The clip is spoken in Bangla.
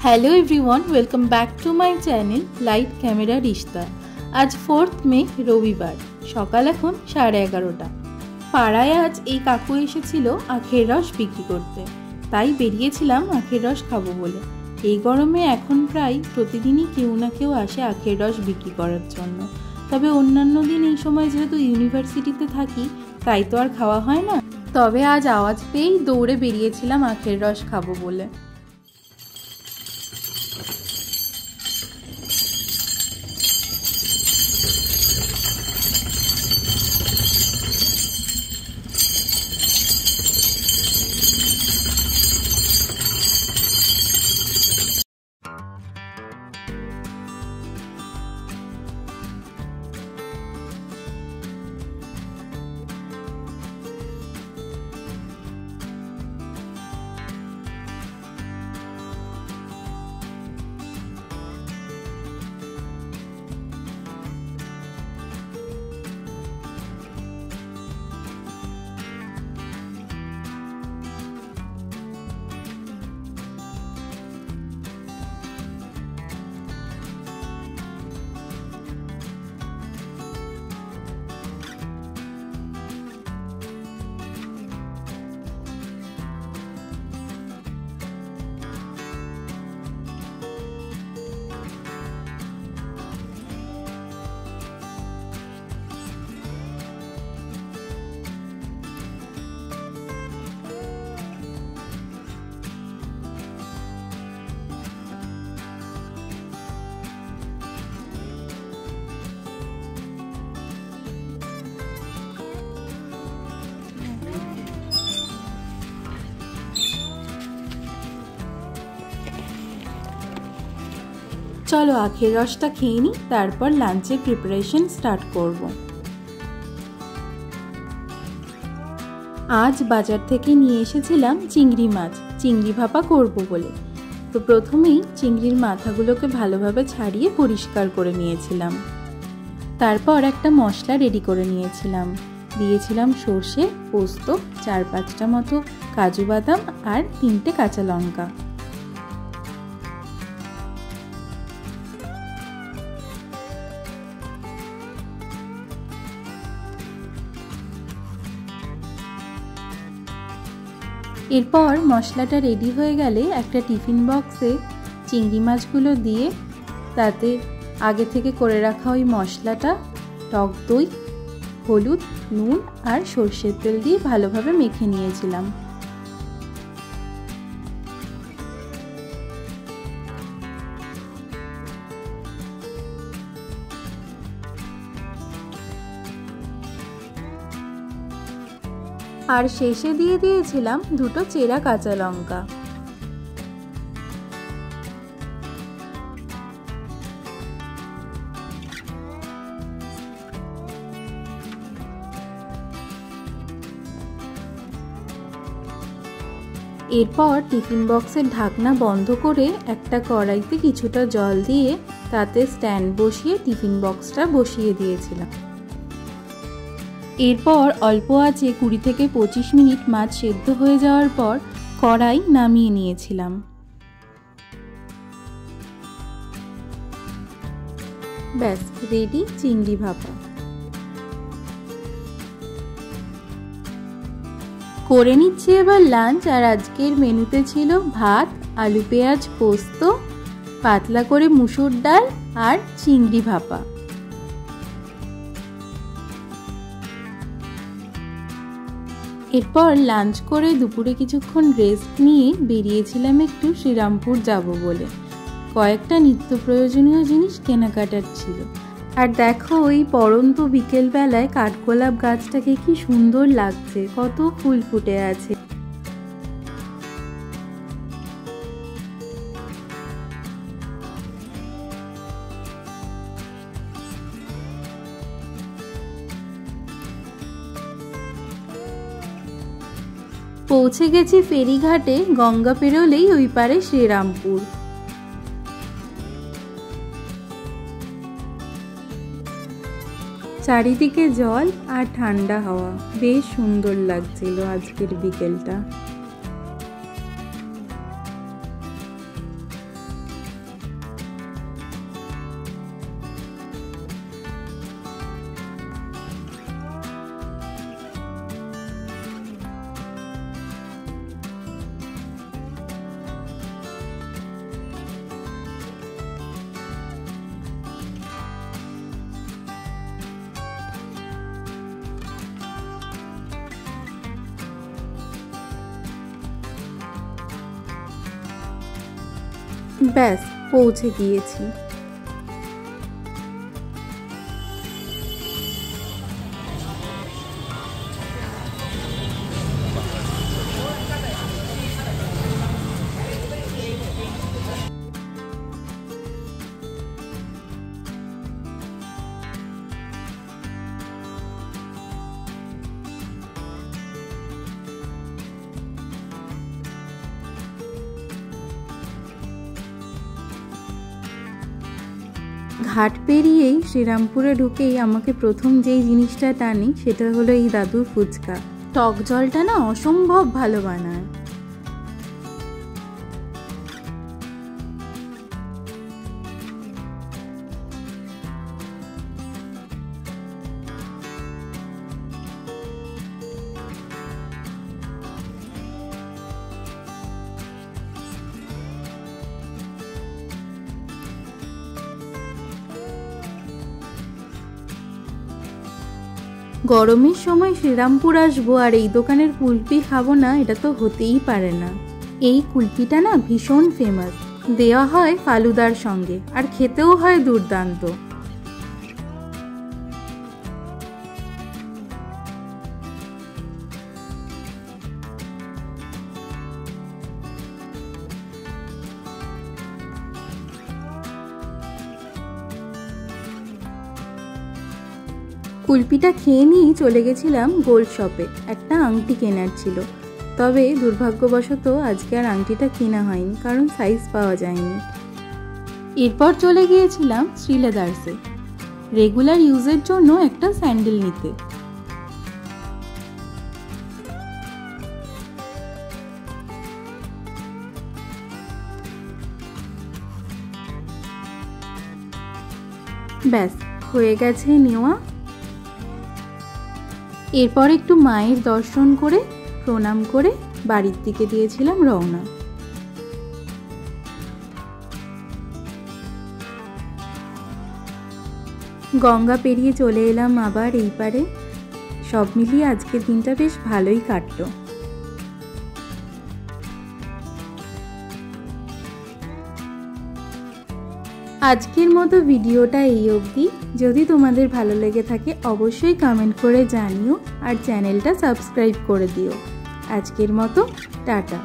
Hello everyone, welcome back to my channel light camera रिश्ता। आज 4 मे रविवार, सकाल एखन 11:30। पाड़ाय आज এই কাকু এসেছিল আখের রস বিক্রি করতে, তাই বেরিয়েছিলাম আখের রস খাবো বলে। এই গরমে এখন প্রায় প্রতিদিনই কেউ না কেউ আসে আখের রস বিক্রি করার জন্য। তবে অন্যান্য দিন এই সময় যেহেতু ইউনিভার্সিটিতে থাকি তাই তো আর খাওয়া হয় না। তবে আজ আওয়াজ পেয়েই দৌড়ে বেরিয়েছিলাম আখের রস খাবো বলে। चलो आखेर रसटा खेয়ে নি, তারপর লাঞ্চের প্রিপারেশন স্টার্ট করব। আজ বাজার থেকে নিয়ে এসেছিলাম চিংড়ি মাছ, চিংড়ি ভাপা করব বলে। তো প্রথমেই চিংড়ির মাথাগুলোকে ভালোভাবে ছাড়িয়ে পরিষ্কার করে নিয়েছিলাম। তারপর একটা মশলা রেডি করে নিয়েছিলাম। দিয়েছিলাম সর্ষে, পোস্ত, 4-5টা মতো কাজু বাদাম আর 3টে কাঁচা লঙ্কা। এরপর মশলাটা রেডি হয়ে গেলে একটা টিফিন বক্সে চিংড়ি মাছগুলো দিয়ে তাতে আগে থেকে করে রাখা ওই মশলাটা, টক দই, হলুদ, নুন আর সর্ষের তেল দিয়ে ভালোভাবে মেখে নিয়েছিলাম। আর শেষে দিয়ে দিয়েছিলাম 2টো চেরা কাঁচা লঙ্কা। এরপর টিফিন বক্সের ঢাকনা বন্ধ করে একটা কড়াইতে কিছুটা জল দিয়ে তাতে স্ট্যান্ড বসিয়ে টিফিন বক্সটা বসিয়ে দিয়েছিলাম। এরপর অল্প আঁচে 20 থেকে 25 মিনিট মাছ সেদ্ধ হয়ে যাওয়ার পর কড়াই নামিয়ে নিয়েছিলাম। ব্যাস রেডি চিংড়ি ভাপা। করে নিচ্ছি এবার লাঞ্চ। আর আজকের মেনুতে ছিল ভাত, আলু পেঁয়াজ পোস্ত, পাতলা করে মুসুর ডাল আর চিংড়ি ভাপা। এরপর লাঞ্চ করে দুপুরে কিছুক্ষণ রেস্ট নিয়ে বেরিয়েছিলাম একটু শ্রীরামপুর যাব বলে। কয়েকটা নিত্য প্রয়োজনীয় জিনিস কেনাকাটার ছিল। আর দেখো ওই পড়ন্ত বিকেলবেলায় কাঠগোলাপ গাছটাকে কি সুন্দর লাগছে, কত ফুল ফুটে আছে। পৌঁছে গেছি ফেরিঘাটে। গঙ্গা পেরোলেই ওই পারে শ্রীরামপুর। চারিদিকে জল আর ঠান্ডা হাওয়া, বেশ সুন্দর লাগছিল আজকের বিকেলটা। ব্যাস পৌঁছে গিয়েছি। ঘাট পেরিয়েই শ্রীরামপুরে ঢুকেই আমাকে প্রথম যেই জিনিসটা টানি সেটা হলো এই দাদুর ফুচকা। টক জলটা না অসম্ভব ভালো বানায়। গরমের সময় শ্রীরামপুর আসবো আর এই দোকানের কুলপি খাবো না, এটা তো হতেই পারে না। এই কুলপিটা না ভীষণ ফেমাস, দেওয়া হয় ফালুদার সঙ্গে আর খেতেও হয় দুর্দান্ত। কুলপিটা খেয়ে নিয়েই চলে গেছিলাম গোল্ড শপে, একটা আংটি কেনার ছিল। তবে দুর্ভাগ্যবশত আজকে আর আংটিটা কেনা হয়নি, কারণ সাইজ পাওয়া যায়নি। এরপর চলে গিয়েছিলাম শ্রীলেদার্সে রেগুলার ইউজের জন্য একটা স্যান্ডেল নিতে। ব্যাস হয়ে গেছে নেওয়া। এরপর একটু মায়ের দর্শন করে প্রণাম করে বাড়ির দিকে দিয়েছিলাম রওনা। গঙ্গা পেরিয়ে চলে এলাম আবার এই পারে। সব মিলিয়ে আজকের দিনটা বেশ ভালোই কাটলো। আজকের মতো ভিডিওটা এই অবধি। যদি তোমাদের ভালো লেগে থাকে অবশ্যই কমেন্ট করে জানিও আর চ্যানেলটা সাবস্ক্রাইব করে দিও। আজকের মতো টাটা।